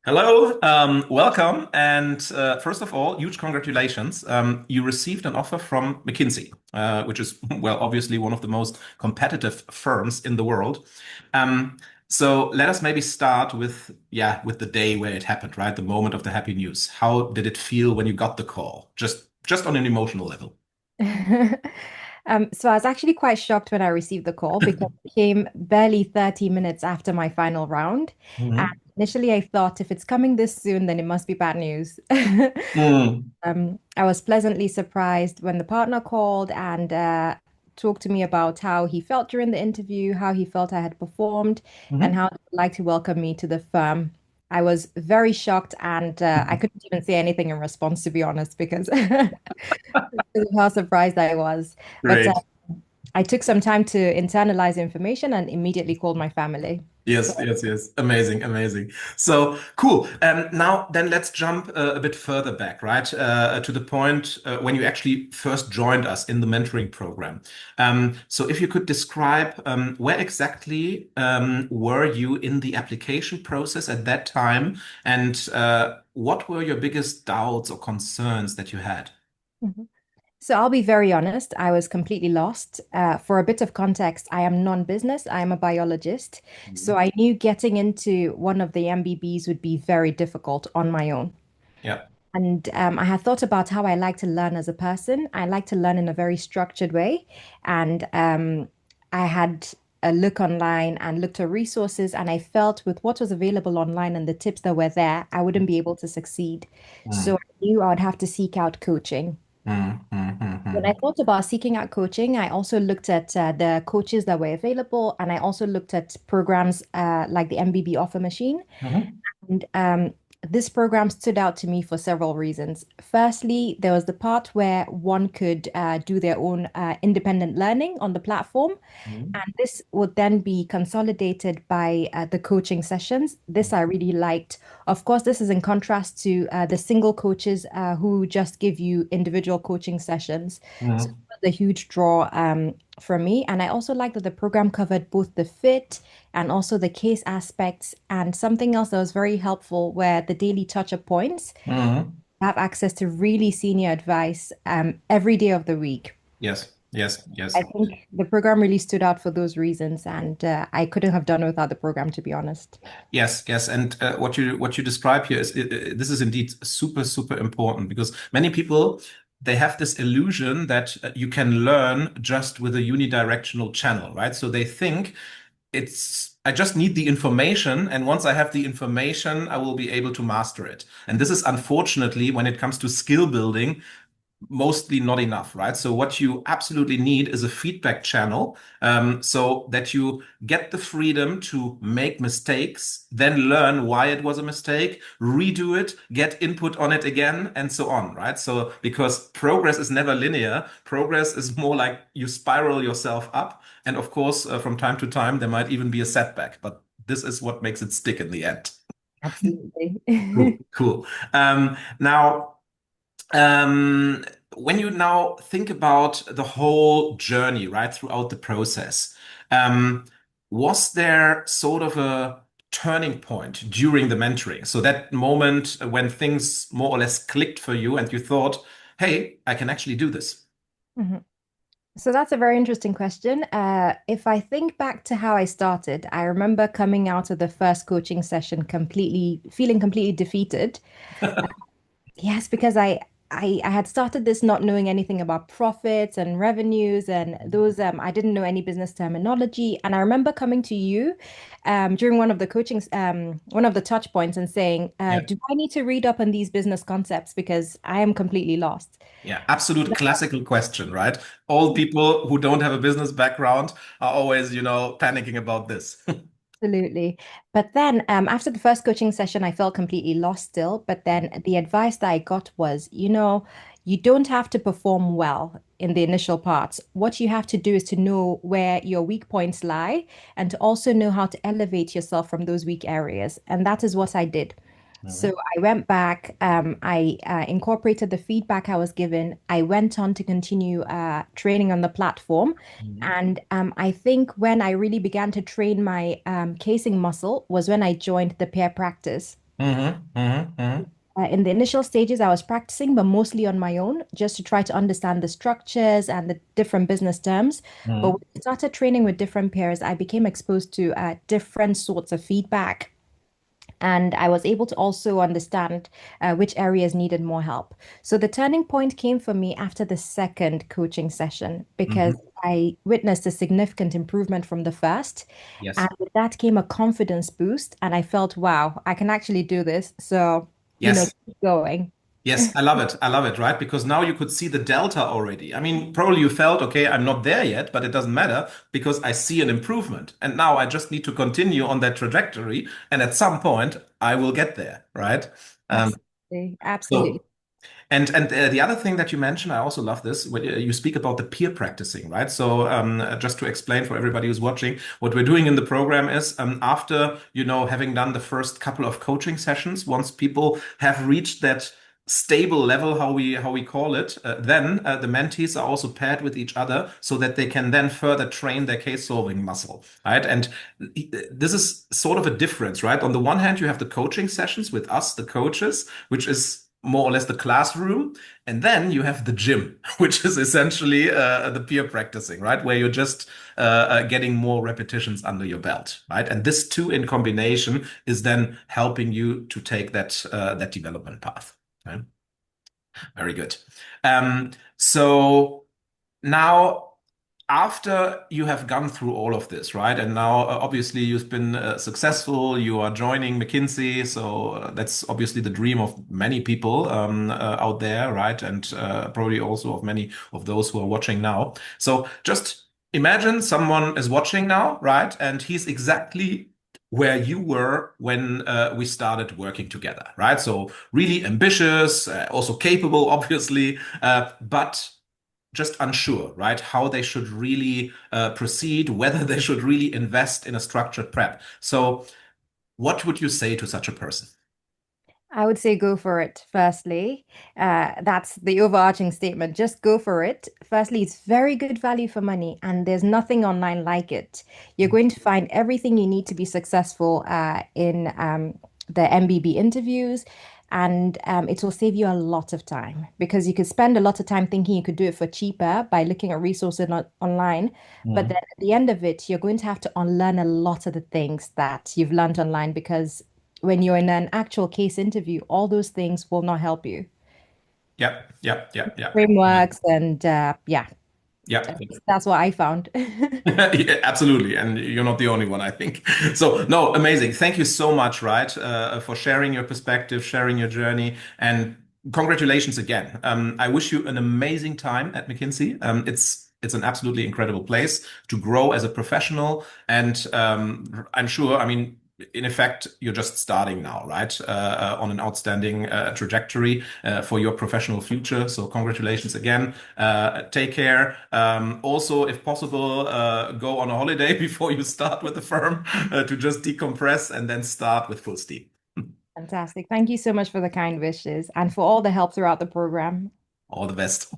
Hello, welcome. And first of all, huge congratulations. You received an offer from McKinsey, which is, well, obviously one of the most competitive firms in the world. Um, so let us maybe start with, yeah, with the day where it happened, right? The moment of the happy news. How did it feel when you got the call? Just on an emotional level. So I was actually quite shocked when I received the call because it came barely 30 minutes after my final round. And Mhm. initially I thought if it's coming this soon, then it must be bad news. Mm. I was pleasantly surprised when the partner called and talked to me about how he felt during the interview, how he felt I had performed, and Mhm. how he'd like to welcome me to the firm. I was very shocked and I couldn't even say anything in response, to be honest, because of how surprised I was. But Great. I took some time to internalize information and immediately called my family. Yes, yes, yes. Amazing, amazing. So cool. Now, then let's jump a bit further back, right? To the point when you actually first joined us in the mentoring program. So if you could describe where exactly were you in the application process at that time, and what were your biggest doubts or concerns that you had? Mhm. So I'll be very honest, I was completely lost. For a bit of context, I am non-business, I am a biologist. So Mhm. I knew getting into one of the MBBs would be very difficult on my own. Yeah. And I had thought about how I like to learn as a person. I like to learn in a very structured way. And I had a look online and looked at resources, and I felt with what was available online and the tips that were there, I wouldn't be able to succeed. So Mm, I knew I would have to seek out coaching. When I mm. thought about seeking out coaching, I also looked at the coaches that were available, and I also looked at programs like the MBB Offer Machine. Mhm. And this program stood out to me for several reasons. Firstly, there was the part where one could do their own independent learning on the platform, Mhm. and this would then be consolidated by the coaching sessions. This I really liked. Of course, this is in contrast to the single coaches who just give you individual coaching sessions. So Mhm. it was a huge draw for me. And I also like that the program covered both the fit and also the case aspects. And something else that was very helpful were the daily touch-up points. Mhm. Have access to really senior advice every day of the week. Yes, yes, I yes. think the program really stood out for those reasons, and I couldn't have done it without the program, to be honest. Yes, yes, and what you describe here is this is indeed super super important because many people they have this illusion that you can learn just with a unidirectional channel, right? So they think it's I just need the information, and once I have the information, I will be able to master it. And this is unfortunately when it comes to skill building mostly not enough, right? So what you absolutely need is a feedback channel, so that you get the freedom to make mistakes, then learn why it was a mistake, redo it, get input on it again, and so on, right? So because progress is never linear, progress is more like you spiral yourself up, and of course, from time to time, there might even be a setback, but this is what makes it stick in the end. Absolutely. Cool, cool. Now. Um, when you now think about the whole journey, right, throughout the process, um, was there sort of a turning point during the mentoring? So that moment when things more or less clicked for you and you thought, hey, I can actually do this. Mhm. So that's a very interesting question. If I think back to how I started, I remember coming out of the first coaching session completely feeling completely defeated. Yes, because I had started this not knowing anything about profits and revenues and those I didn't know any business terminology. And I remember coming to you during one of the coachings, one of the touch points and saying, Yeah. do I need to read up on these business concepts because I am completely lost? Yeah, absolute classical question, right? All people who don't have a business background are always, panicking about this. Absolutely. But then after the first coaching session, I felt completely lost still. But then the advice that I got was, you don't have to perform well in the initial parts. What you have to do is to know where your weak points lie and to also know how to elevate yourself from those weak areas. And that is what I did. So Mhm. I went back, I incorporated the feedback I was given. I went on to continue training on the platform. Mhm. And I think when I really began to train my casing muscle was when I joined the peer practice. Mm-hmm. Mm-hmm. Mm-hmm. In the initial stages, I was practicing, but mostly on my own, just to try to understand the structures and the different business terms. But when Mm-hmm. I started training with different peers, I became exposed to different sorts of feedback. And I was able to also understand which areas needed more help. So the turning point came for me after the second coaching session because Mm-hmm. I witnessed a significant improvement from the first. And Yes. with that came a confidence boost. And I felt, wow, I can actually do this. So, Yes. keep going. Yes, I love it. I love it, right? Because now you could see the delta already. I mean, probably you felt, okay, I'm not there yet, but it doesn't matter because I see an improvement. And now I just need to continue on that trajectory. And at some point, I will get there, right? Um, Absolutely. Absolutely. so and the other thing that you mentioned, I also love this, when you speak about the peer practicing, right? So just to explain for everybody who's watching, what we're doing in the program is after, having done the first couple of coaching sessions, once people have reached that stable level, how we call it, then the mentees are also paired with each other so that they can then further train their case solving muscle, right? And this is sort of a difference, right? On the one hand, you have the coaching sessions with us, the coaches, which is more or less the classroom. And then you have the gym, which is essentially the peer practicing, right? Where you're just getting more repetitions under your belt, right? And this two in combination is then helping you to take that development path. Right? Very good. So now after you have gone through all of this, right? And now, obviously, you've been successful. You are joining McKinsey, so that's obviously the dream of many people out there, right? And probably also of many of those who are watching now. So just imagine someone is watching now, right? And he's exactly where you were when we started working together, right? So really ambitious, also capable, obviously, but just unsure, right? How they should really proceed, whether they should really invest in a structured prep. So, what would you say to such a person? I would say go for it, firstly. That's the overarching statement. Just go for it. Firstly, it's very good value for money, and there's nothing online like it. You're going to find everything you need to be successful in the MBB interviews, and it will save you a lot of time because you could spend a lot of time thinking you could do it for cheaper by looking at resources online. But then Mhm. at the end of it, you're going to have to unlearn a lot of the things that you've learned online because when you're in an actual case interview, all those things will not help you. Yep, yep, yep, yep. Frameworks and yeah, Yep. that's what I found. Yeah, absolutely. And you're not the only one, I think. So, no, amazing. Thank you so much, right, for sharing your perspective, sharing your journey, and congratulations again. I wish you an amazing time at McKinsey. It's an absolutely incredible place to grow as a professional, and I'm sure, I mean, in effect, you're just starting now, right, on an outstanding trajectory for your professional future. So, congratulations again. Take care. Also, if possible, go on a holiday before you start with the firm to just decompress and then start with full steam. Fantastic. Thank you so much for the kind wishes and for all the help throughout the program. All the best.